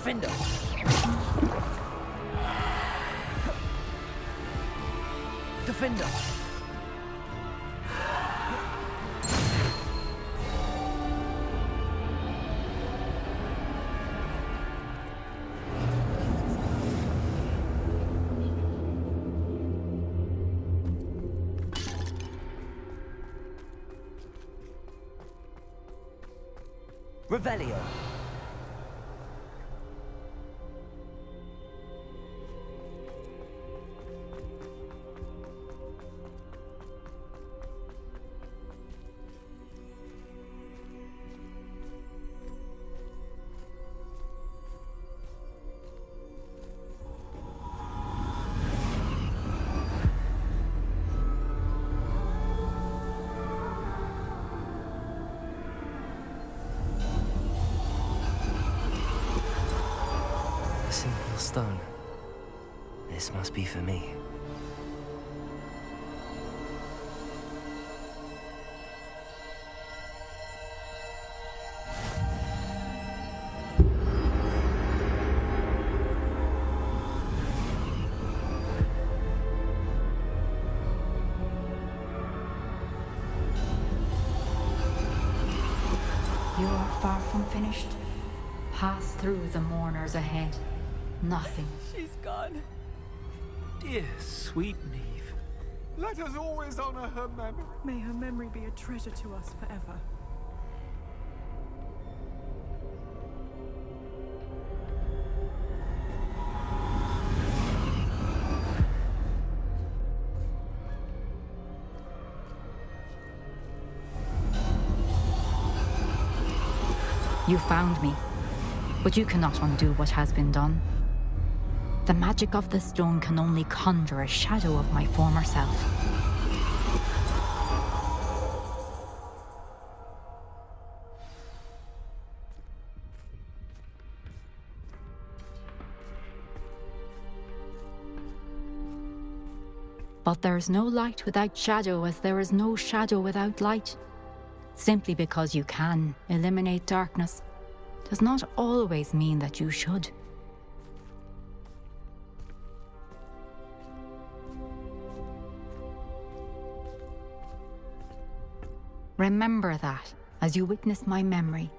Defender! Defender! Revelio. Simple stone. This must be for me. You are far from finished. Pass through the mourners ahead. Nothing. She's gone. Dear, sweet Niamh. Let us always honor her memory. May her memory be a treasure to us forever. You found me, but you cannot undo what has been done. The magic of the stone can only conjure a shadow of my former self. But there is no light without shadow, as there is no shadow without light. Simply because you can eliminate darkness does not always mean that you should. Remember that as you witness my memory.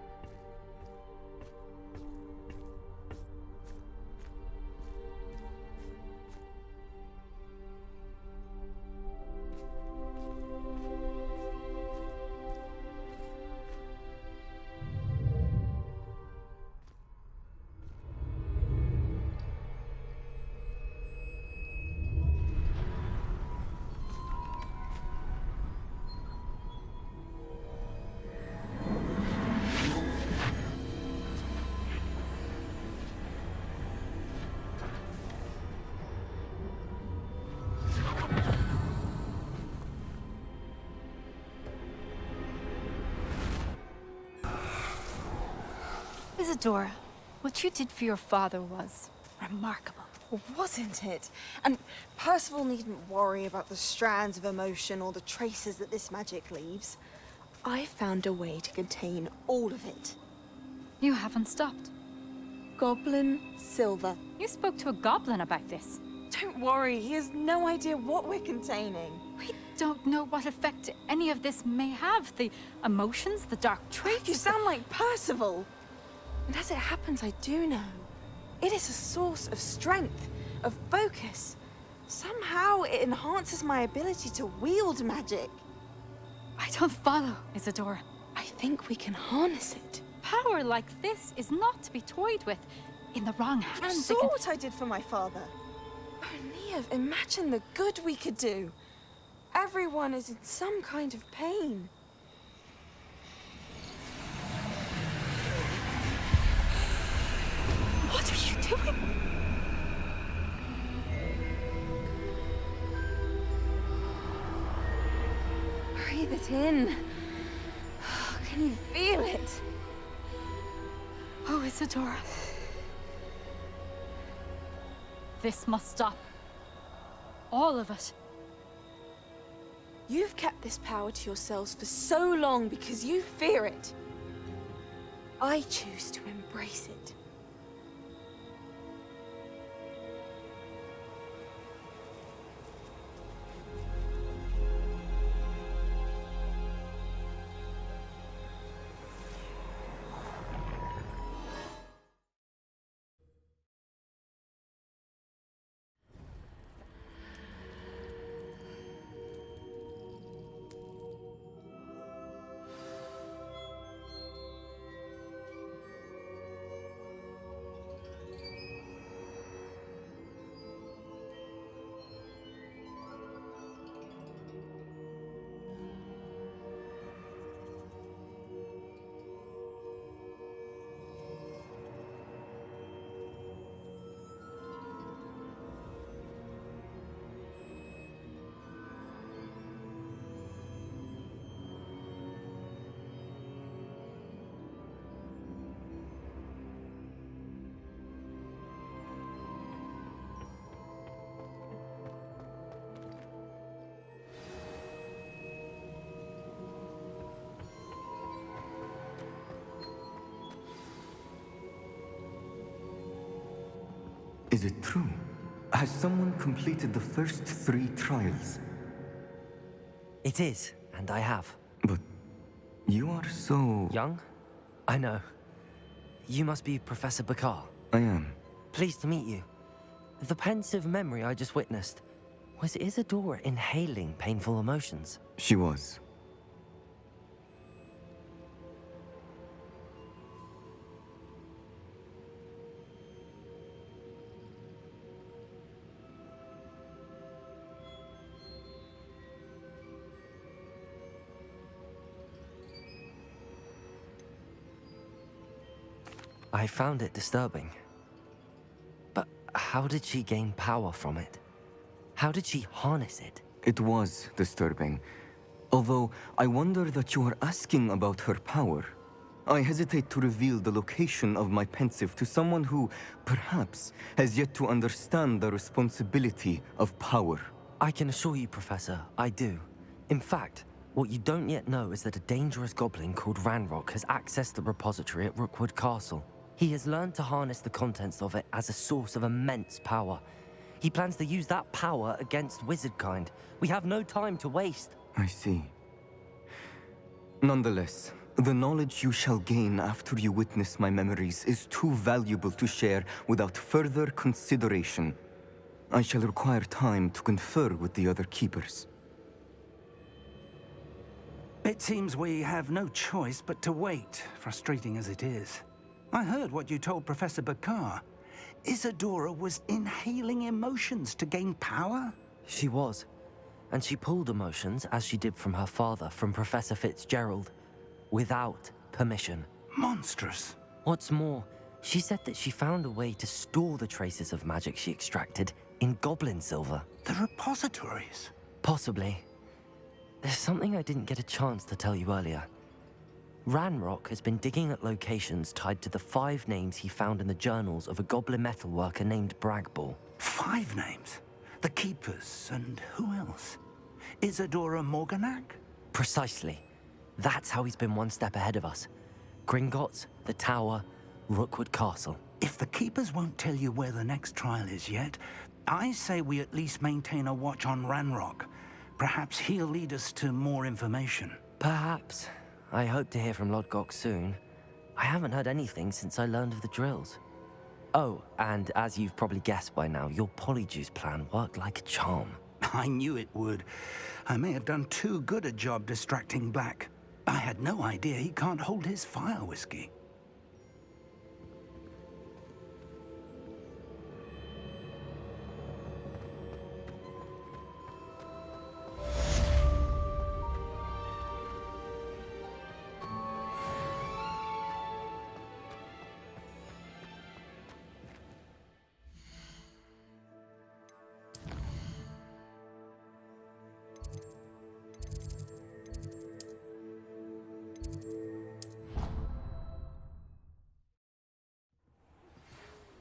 Isadora, what you did for your father was remarkable. Wasn't it? And Percival needn't worry about the strands of emotion or the traces that this magic leaves. I found a way to contain all of it. You haven't stopped. Goblin Silver. You spoke to a goblin about this. Don't worry, he has no idea what we're containing. We don't know what effect any of this may have. The emotions, the dark traits. You sound like Percival. And as it happens, I do know. It is a source of strength, of focus. Somehow it enhances my ability to wield magic. I don't follow, Isadora. I think we can harness it. Power like this is not to be toyed with. In the wrong You hands, saw what I did for my father. Oh, Niamh, imagine the good we could do. Everyone is in some kind of pain. What are you doing? Breathe it in. Can you feel it? Oh, Isadora. This must stop. All of it. You've kept this power to yourselves for so long because you fear it. I choose to embrace it. Is it true? Has someone completed the first 3 trials? It is, and I have. But you are so... Young? I know. You must be Professor Bakar. I am. Pleased to meet you. The pensive memory I just witnessed, was Isadora inhaling painful emotions? She was. I found it disturbing. But how did she gain power from it? How did she harness it? It was disturbing. Although, I wonder that you are asking about her power. I hesitate to reveal the location of my pensive to someone who, perhaps, has yet to understand the responsibility of power. I can assure you, Professor, I do. In fact, what you don't yet know is that a dangerous goblin called Ranrock has accessed the repository at Rookwood Castle. He has learned to harness the contents of it as a source of immense power. He plans to use that power against wizardkind. We have no time to waste. I see. Nonetheless, the knowledge you shall gain after you witness my memories is too valuable to share without further consideration. I shall require time to confer with the other keepers. It seems we have no choice but to wait, frustrating as it is. I heard what you told Professor Bakar. Isadora was inhaling emotions to gain power? She was. And she pulled emotions, as she did from her father, from Professor Fitzgerald, without permission. Monstrous. What's more, she said that she found a way to store the traces of magic she extracted in goblin silver. The repositories? Possibly. There's something I didn't get a chance to tell you earlier. Ranrock has been digging at locations tied to the 5 names he found in the journals of a goblin metalworker named Bragball. 5 names? The Keepers, and who else? Isadora Morganac? Precisely. That's how he's been one step ahead of us. Gringotts, the Tower, Rookwood Castle. If the Keepers won't tell you where the next trial is yet, I say we at least maintain a watch on Ranrock. Perhaps he'll lead us to more information. Perhaps. I hope to hear from Lodgok soon. I haven't heard anything since I learned of the drills. Oh, and as you've probably guessed by now, your Polyjuice plan worked like a charm. I knew it would. I may have done too good a job distracting Black. I had no idea he can't hold his fire whiskey.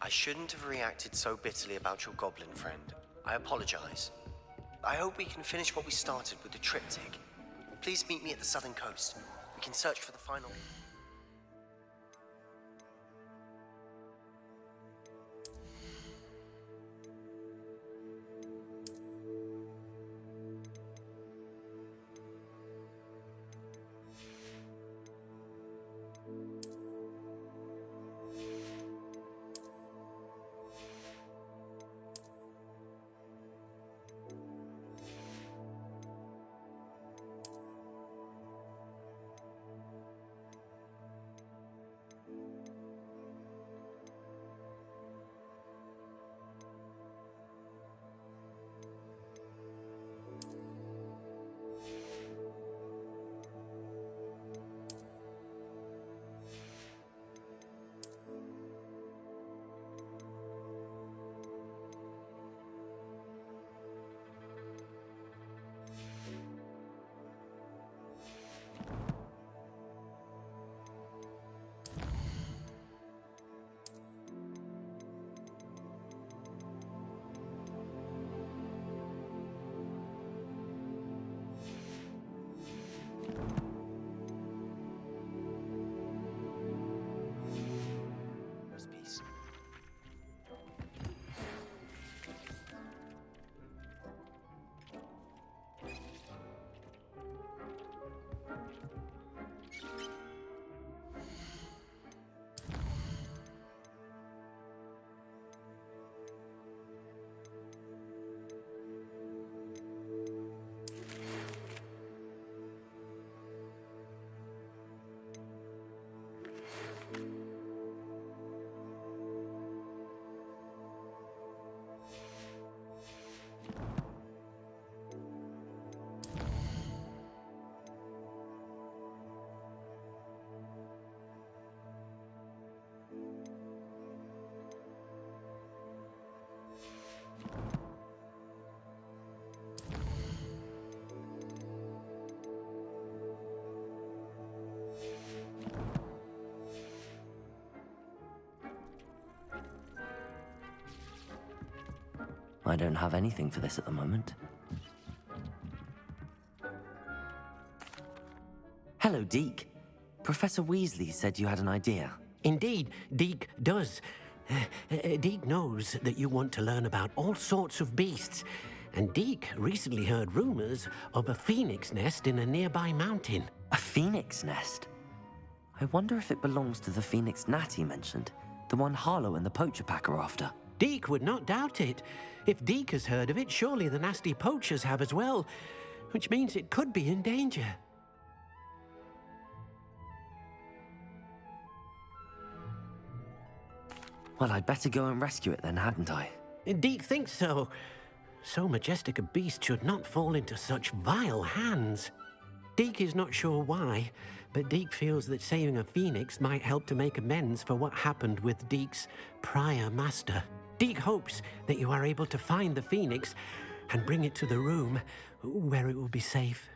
I shouldn't have reacted so bitterly about your goblin friend. I apologize. I hope we can finish what we started with the triptych. Please meet me at the southern coast. We can search for the final... I don't have anything for this at the moment. Hello, Deke. Professor Weasley said you had an idea. Indeed, Deke does. Deke knows that you want to learn about all sorts of beasts, and Deke recently heard rumors of a phoenix nest in a nearby mountain. A phoenix nest? I wonder if it belongs to the phoenix gnat he mentioned, the one Harlow and the poacher pack are after. Deke would not doubt it. If Deke has heard of it, surely the nasty poachers have as well, which means it could be in danger. Well, I'd better go and rescue it then, hadn't I? Deke thinks so. So majestic a beast should not fall into such vile hands. Deke is not sure why, but Deke feels that saving a phoenix might help to make amends for what happened with Deke's prior master. Deke hopes that you are able to find the phoenix and bring it to the room where it will be safe.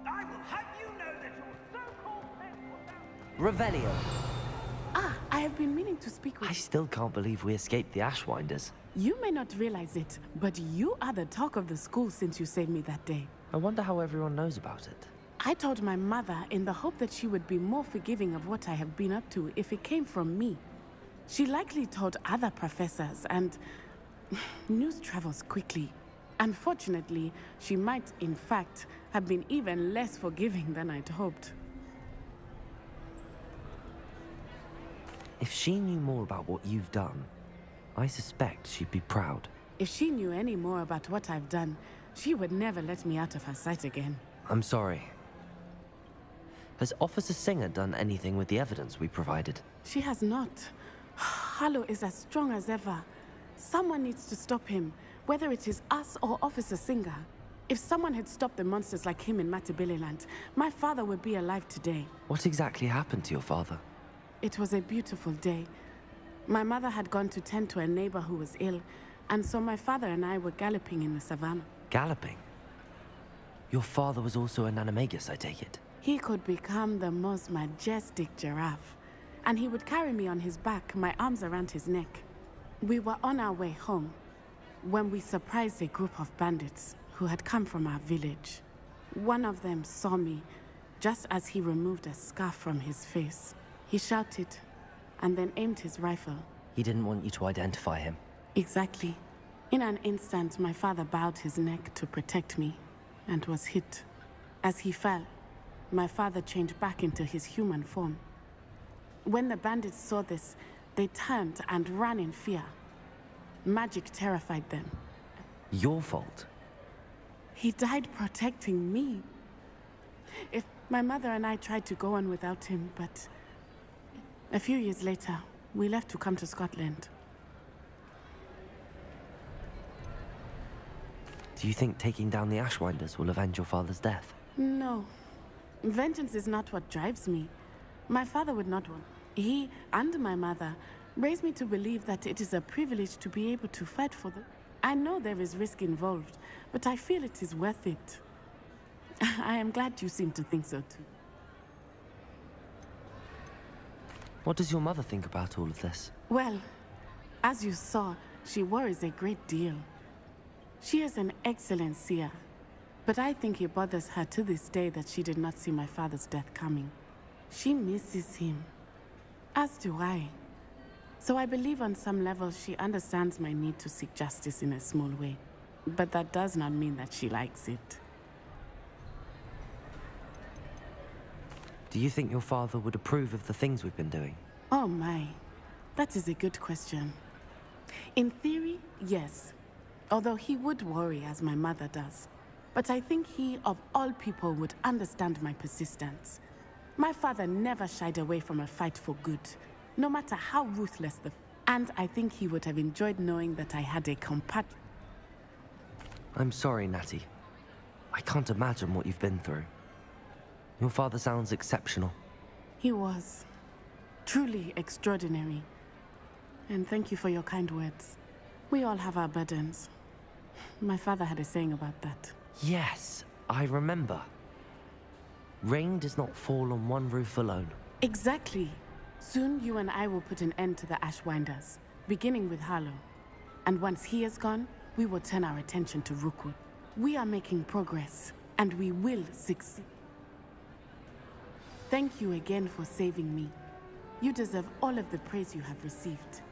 I will have you know that your so-called men were Revelio. Ah, I have been meaning to speak with I still can't believe we escaped the Ashwinders. you. May not realize it, but you are the talk of the school since you saved me that day. I wonder how everyone knows about it. I told my mother in the hope that she would be more forgiving of what I have been up to if it came from me. She likely told other professors, and news travels quickly. Unfortunately, she might, in fact, have been even less forgiving than I'd hoped. If she knew more about what you've done, I suspect she'd be proud. If she knew any more about what I've done, she would never let me out of her sight again. I'm sorry. Has Officer Singer done anything with the evidence we provided? She has not. Harlow is as strong as ever. Someone needs to stop him, whether it is us or Officer Singer. If someone had stopped the monsters like him in Matabeleland, my father would be alive today. What exactly happened to your father? It was a beautiful day. My mother had gone to tend to a neighbor who was ill, and so my father and I were galloping in the savannah. Galloping? Your father was also an animagus, I take it? He could become the most majestic giraffe, and he would carry me on his back, my arms around his neck. We were on our way home when we surprised a group of bandits who had come from our village. One of them saw me just as he removed a scarf from his face. He shouted and then aimed his rifle. He didn't want you to identify him. Exactly. In an instant, my father bowed his neck to protect me and was hit. As he fell, my father changed back into his human form. When the bandits saw this, they turned and ran in fear. Magic terrified them. Your fault? He died protecting me. If my mother and I tried to go on without him, but a few years later, we left to come to Scotland. Do you think taking down the Ashwinders will avenge your father's death? No. Vengeance is not what drives me. My father would not want. He and my mother raised me to believe that it is a privilege to be able to fight for them. I know there is risk involved, but I feel it is worth it. I am glad you seem to think so too. What does your mother think about all of this? Well, as you saw, she worries a great deal. She is an excellent seer, but I think it bothers her to this day that she did not see my father's death coming. She misses him, as do I. So I believe on some level she understands my need to seek justice in a small way. But that does not mean that she likes it. Do you think your father would approve of the things we've been doing? Oh my, that is a good question. In theory, yes. Although he would worry as my mother does. But I think he, of all people, would understand my persistence. My father never shied away from a fight for good, no matter how ruthless the... And I think he would have enjoyed knowing that I had a I'm sorry, Natty. I can't imagine what you've been through. Your father sounds exceptional. He was. Truly extraordinary. And thank you for your kind words. We all have our burdens. My father had a saying about that. Yes, I remember. Rain does not fall on one roof alone. Exactly. Soon you and I will put an end to the Ashwinders, beginning with Harlow. And once he is gone, we will turn our attention to Rookwood. We are making progress, and we will succeed. Thank you again for saving me. You deserve all of the praise you have received.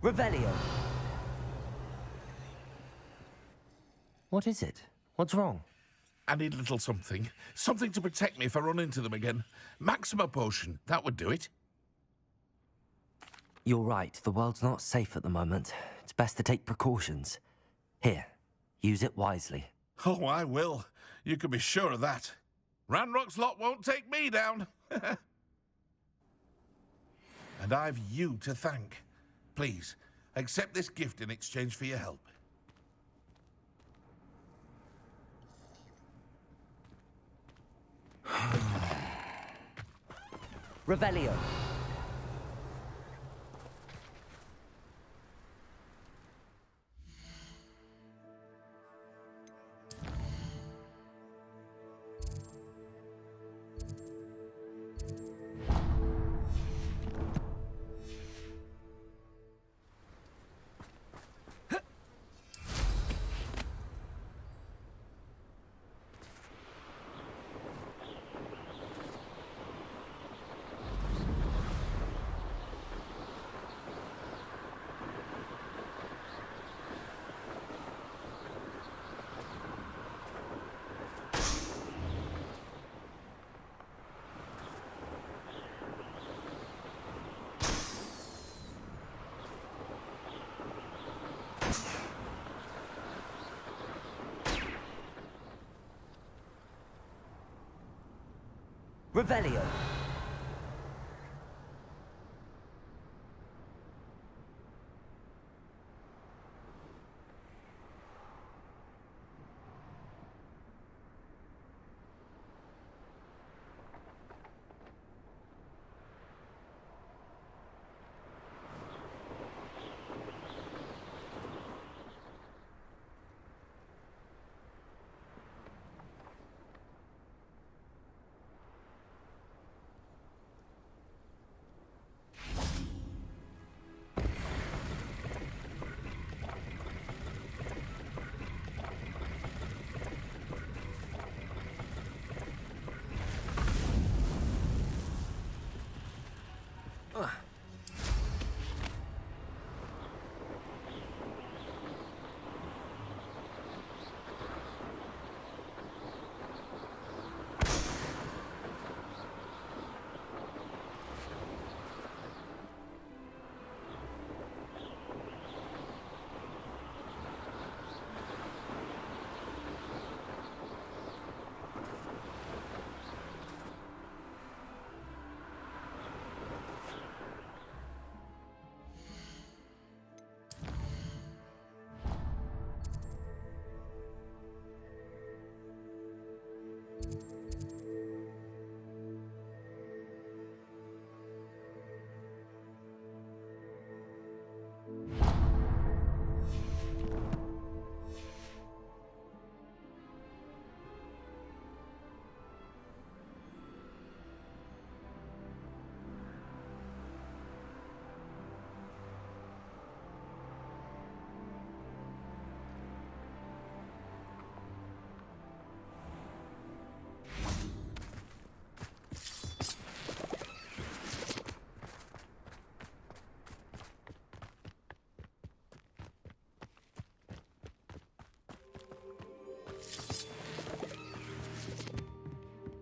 Revelio. What is it? What's wrong? I need a little something. Something to protect me if I run into them again. Maxima potion, that would do it. You're right, the world's not safe at the moment. It's best to take precautions. Here, use it wisely. Oh, I will. You can be sure of that. Ranrock's lot won't take me down. And I've you to thank. Please, accept this gift in exchange for your help. Revelio. Revelio.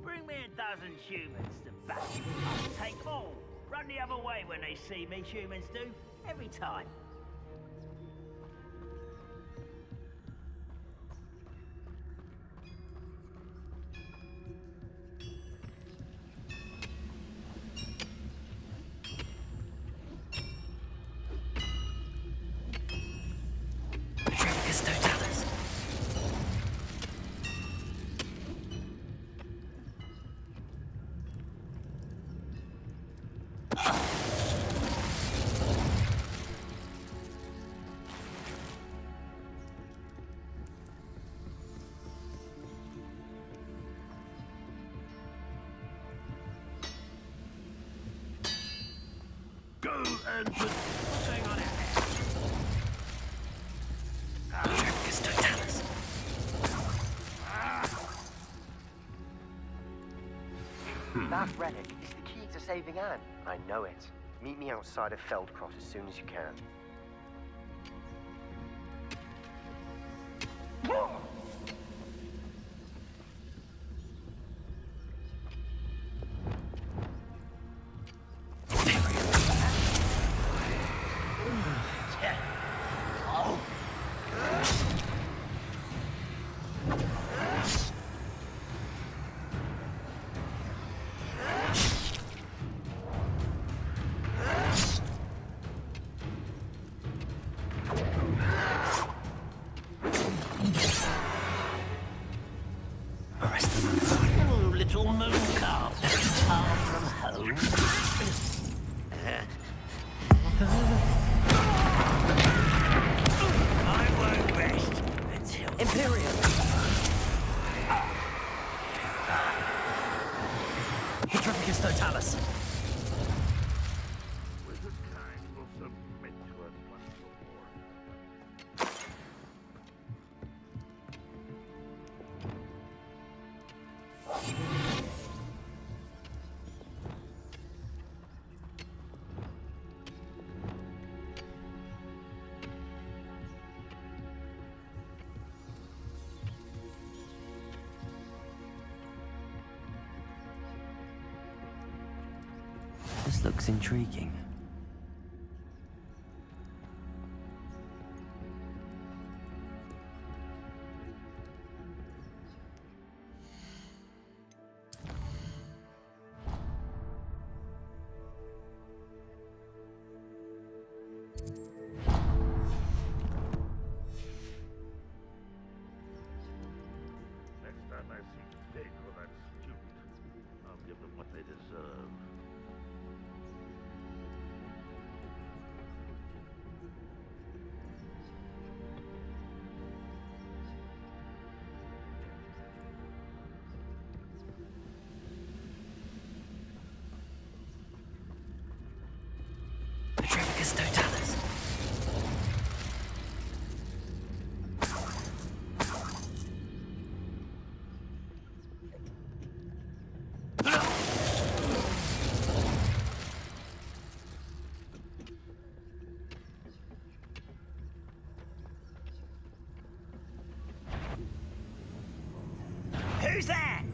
Bring me a dozen humans to back you. I'll take them all. Run the other way when they see me, humans do. Every time. Go and put... What's going on out there? That relic is the key to saving Anne. I know it. Meet me outside of Feldcroft as soon as you can. Oh, little moon calf, far from home. I won't rest until... Imperium. Petrificus Totalis. Wizardkind will submit to us once more. This looks intriguing. Retroficus Totalis. Who's that?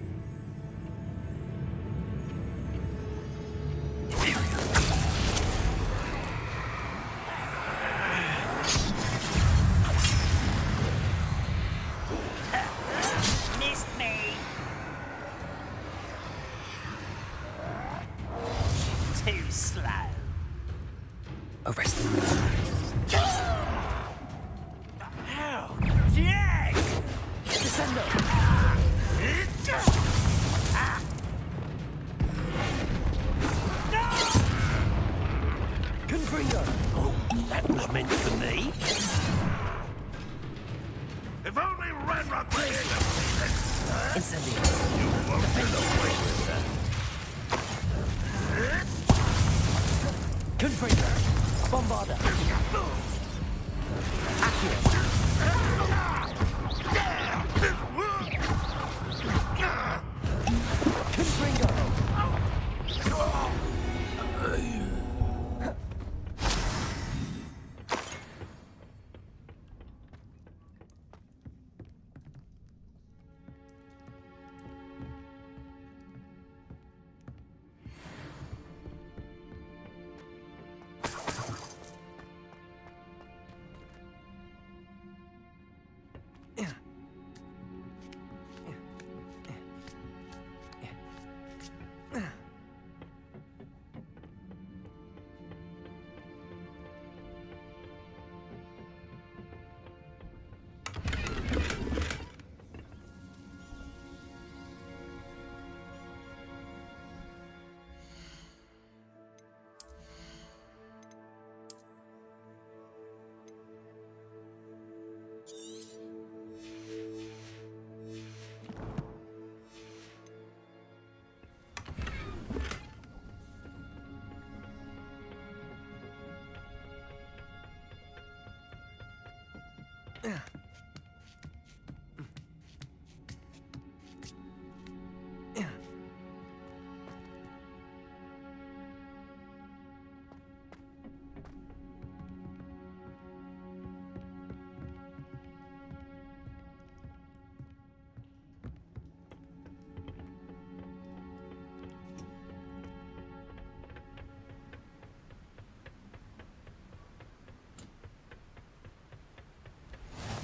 Missed me. Too slow. Arrest them. How? Jack! Descendo! Confringo! Oh, that was meant for me. If only Ranrock were here to see this. Incendio! You won't get away with that. Confringo! Bombarda! Accio! Confringo!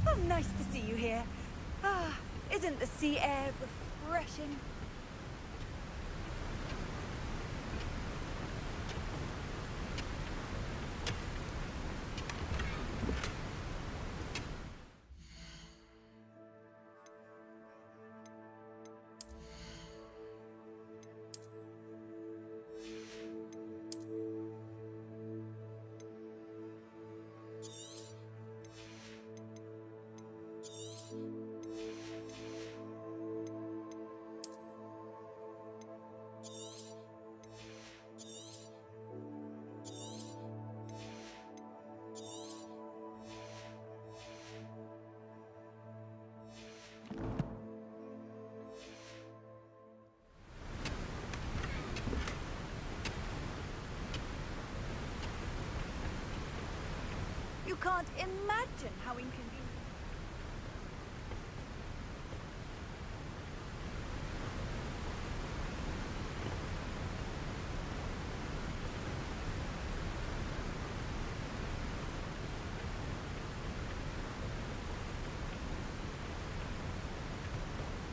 Oh, nice to see you here. Ah, isn't the sea air refreshing? You can't imagine how inconvenient.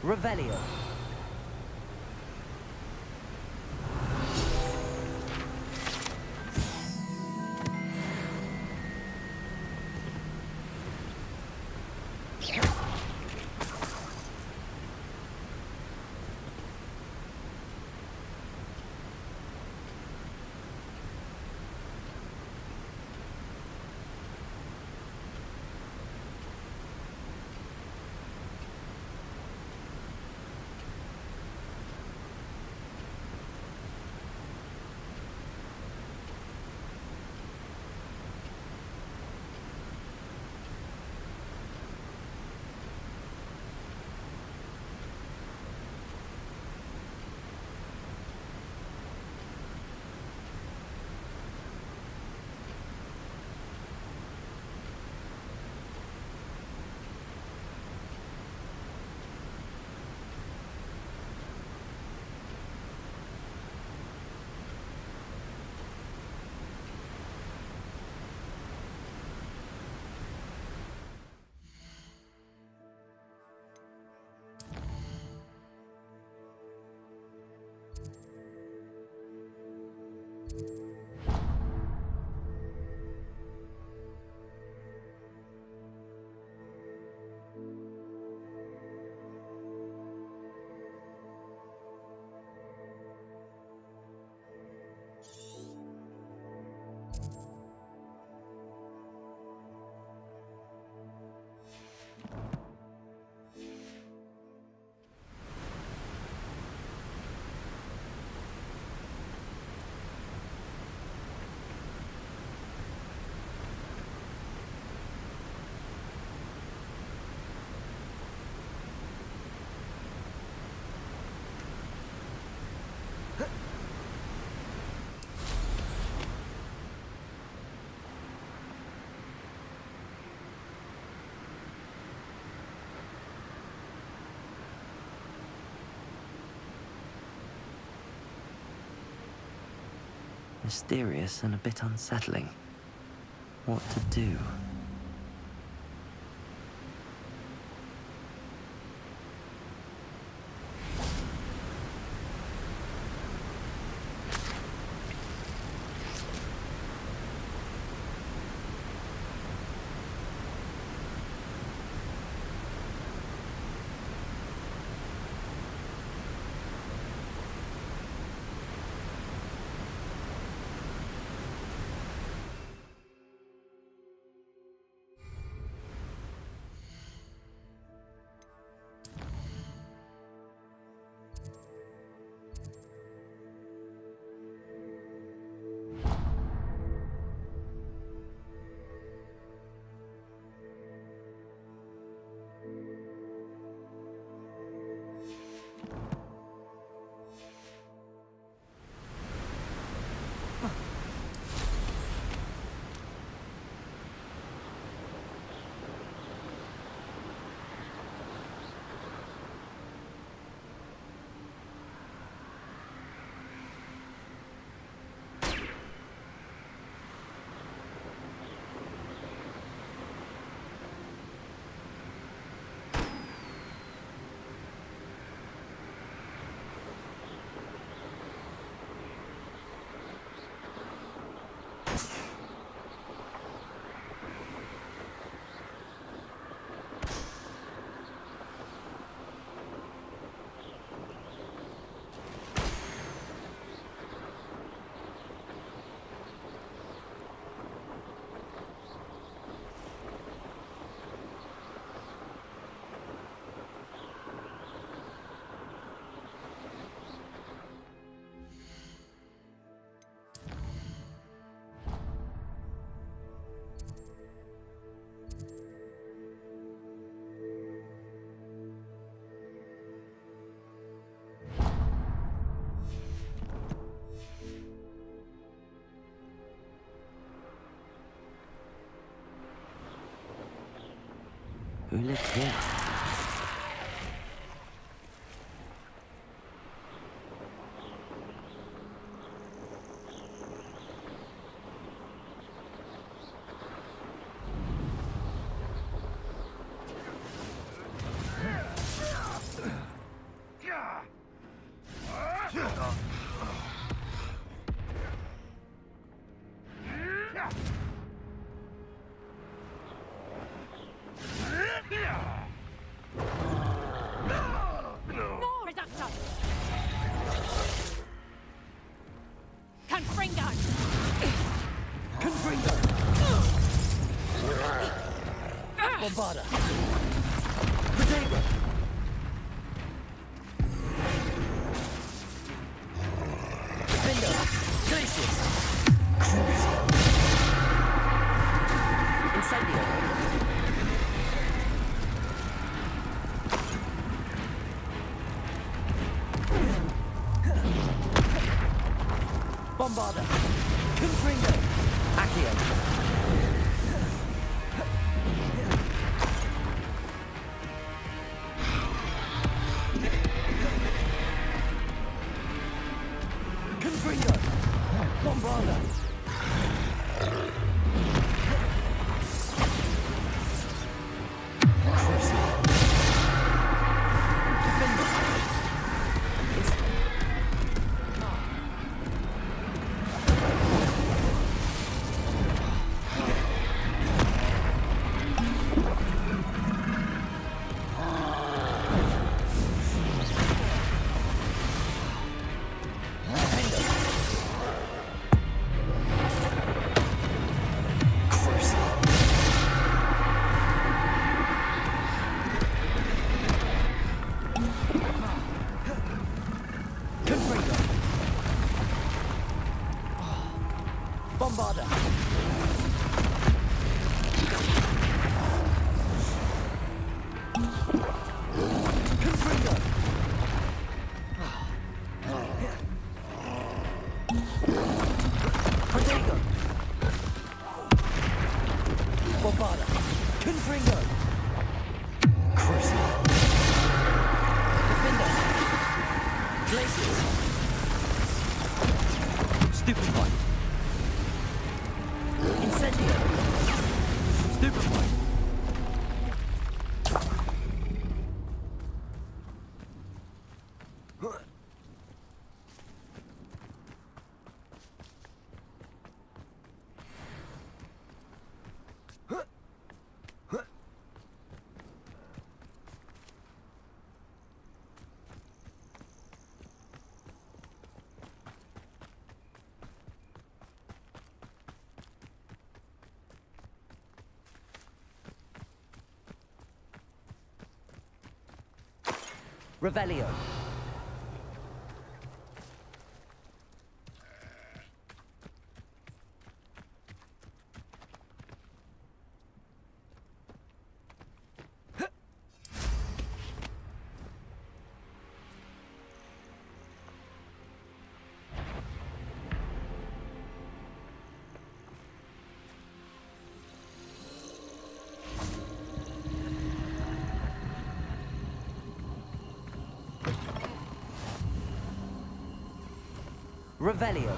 Revelio. Mysterious and a bit unsettling. What to do? Who lived here? Bombarda! Protego! Defender! Glacius! Incendio! Bombarda! Confringo! Accio! Bombarda. Confringo. Crucible. Defender. Glaciers. Stupefy. Incendio. Stupefy. Revelio. Revelio.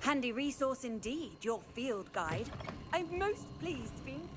Handy resource indeed, your field guide. I'm most pleased to be included.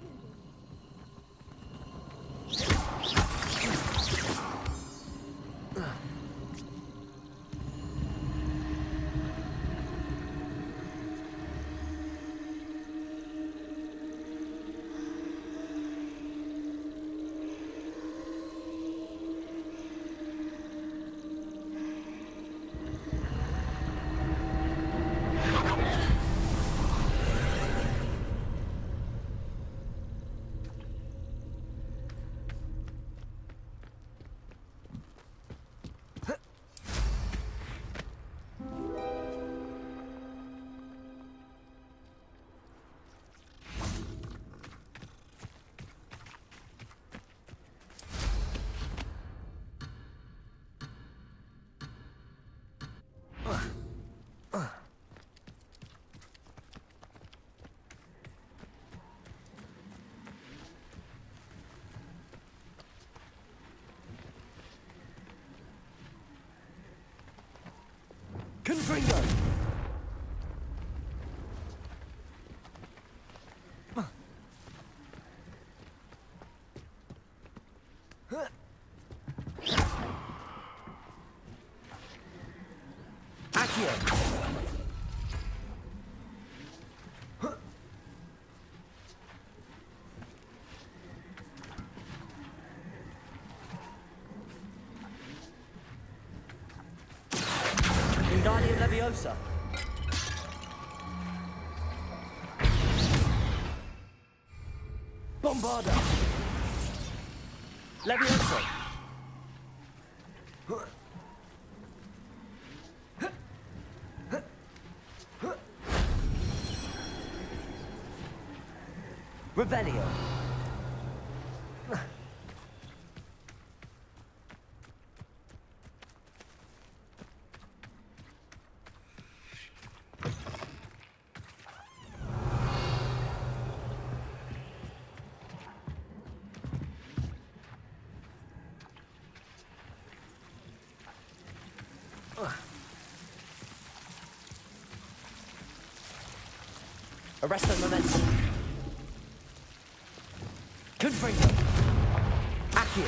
Confringo. Accio. Wingardium Leviosa. Bombarda. Leviosa. Revelio. Arresto momentum. Confringo. Accio.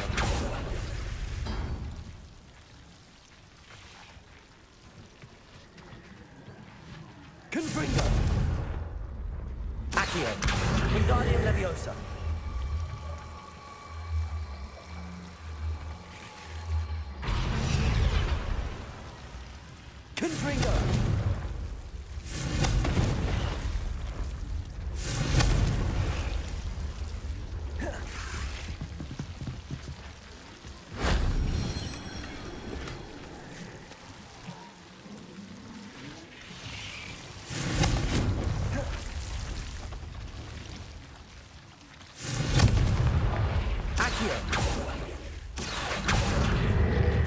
Confringo. Accio. Wingardium Leviosa. Confringo.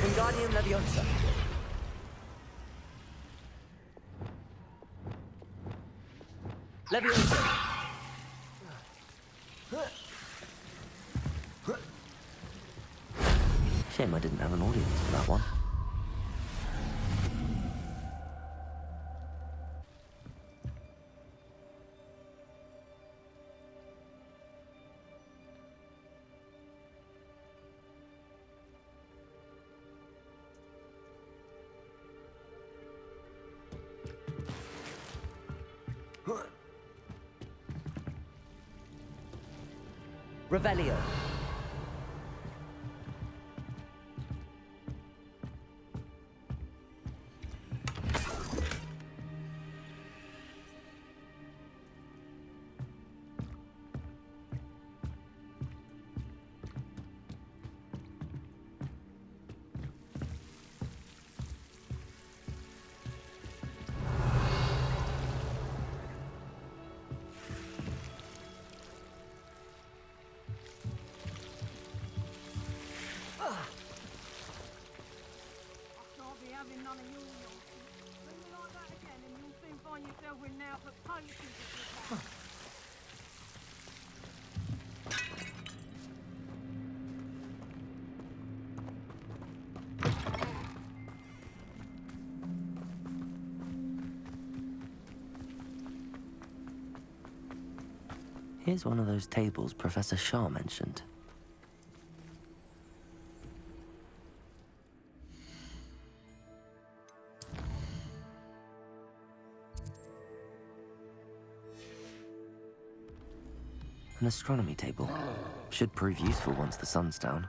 Wingardium Leviosa. Leviosa. Shame I didn't have an audience for that one. Revelio. Here's one of those tables Professor Shah mentioned. An astronomy table. Should prove useful once the sun's down.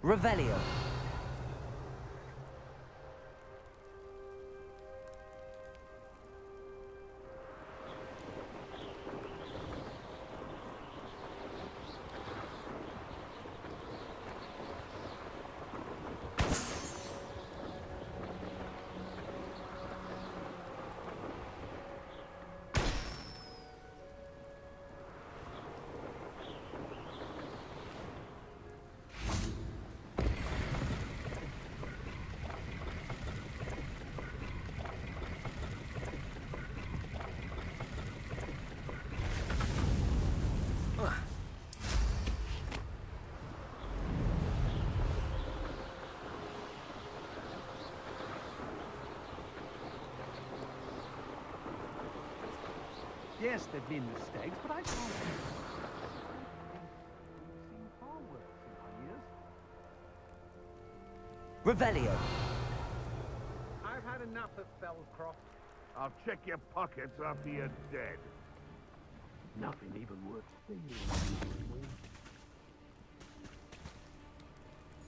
Revelio. Yes, there've been mistakes, but I can't think. We've seen far worse in our years. Revelio. I've had enough of Fellcroft. I'll check your pockets after you're dead. Nothing even worth stealing.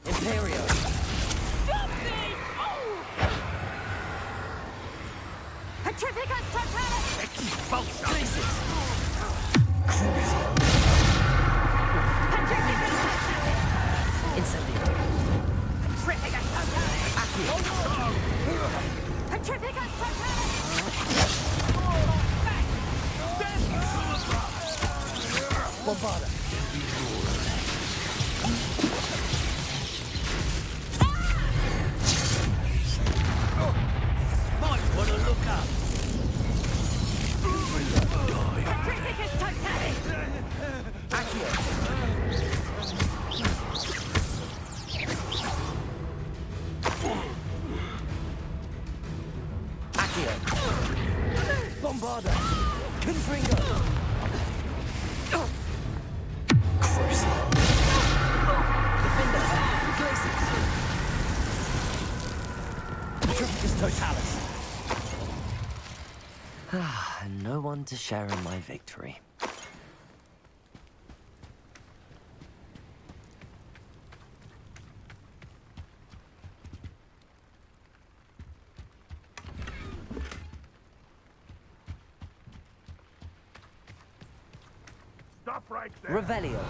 Imperio. Petrificus Totalis! Places. Petrificus Totalis! Incendio. Petrificus Totalis! Accio. Petrificus Totalis! Bombarda. Might want to look up. Petrificus Totalis! Accio. Accio. Bombarda. Confringo. Crucial. Defender. Glacius. Petrificus Totalis. And no one to share in my victory. Stop right there. Revelio.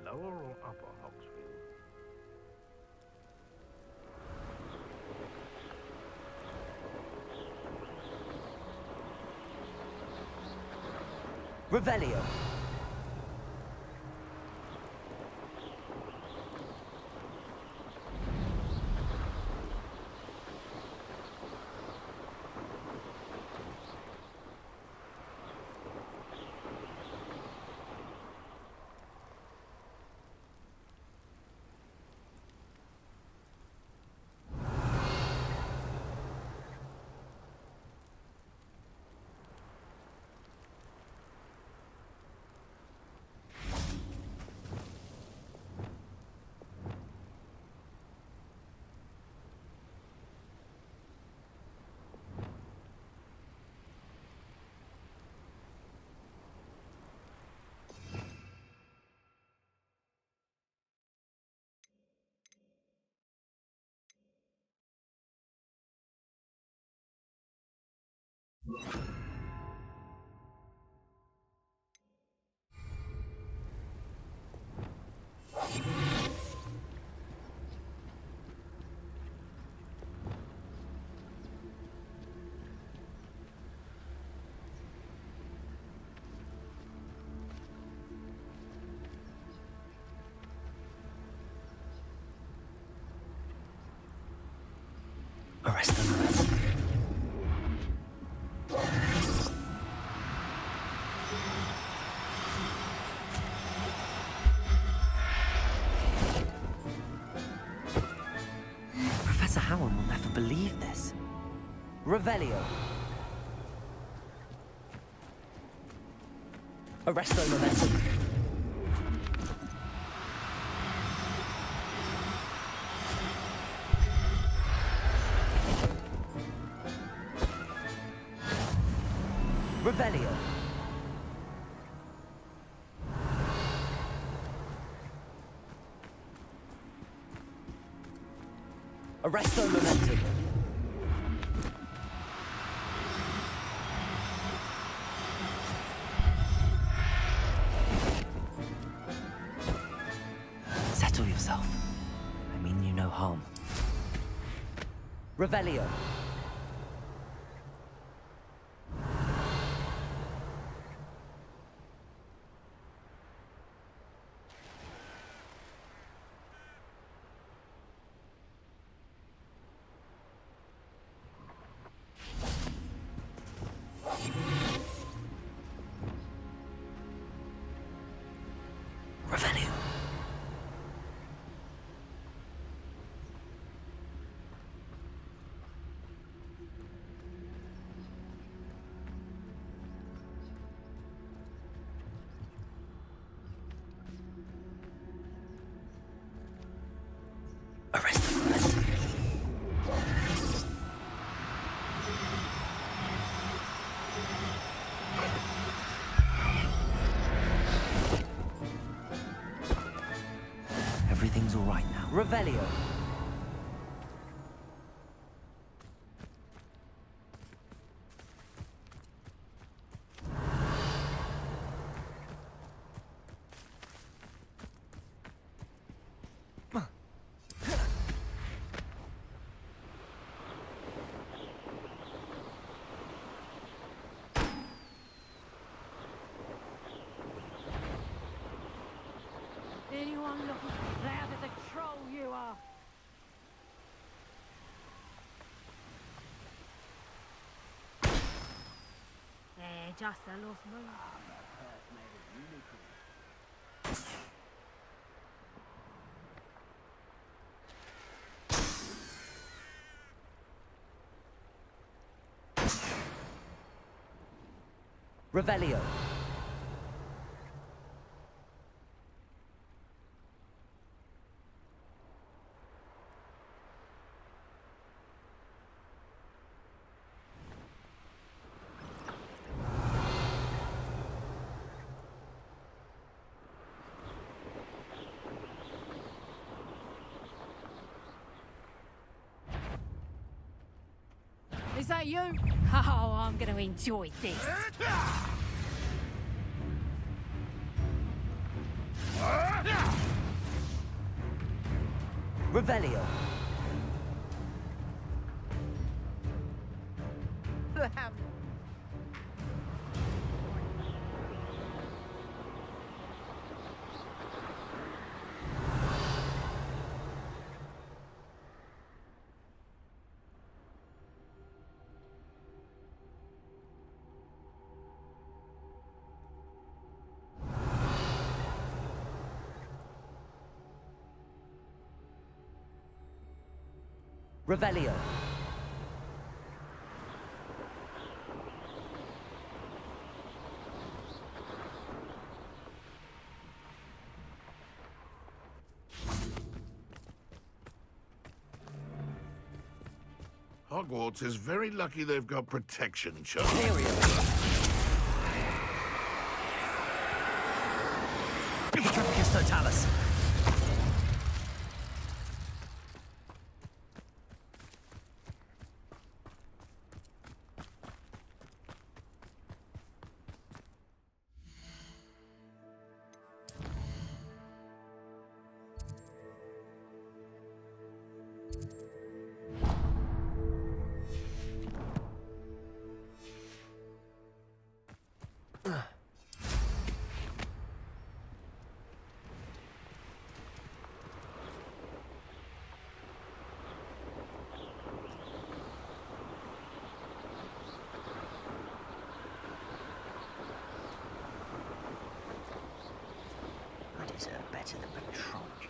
Lower or upper Hogsfield? Revelio. Arrest them. Professor Howard will never believe this. Revelio. Arresto momentum. Revelio. Arresto momentum. Settle yourself. I mean you no harm. Revelio. Revelio. Arrest the momentum. Everything's all right now. Revelio. Anyone looking loud as a troll you are? Just a lost move. Revelio. Is that you? Oh, I'm going to enjoy this. Revelio. Revelio. Hogwarts is very lucky they've got protection, Charlie. Triplicus Totalis. I deserve better than betrothed.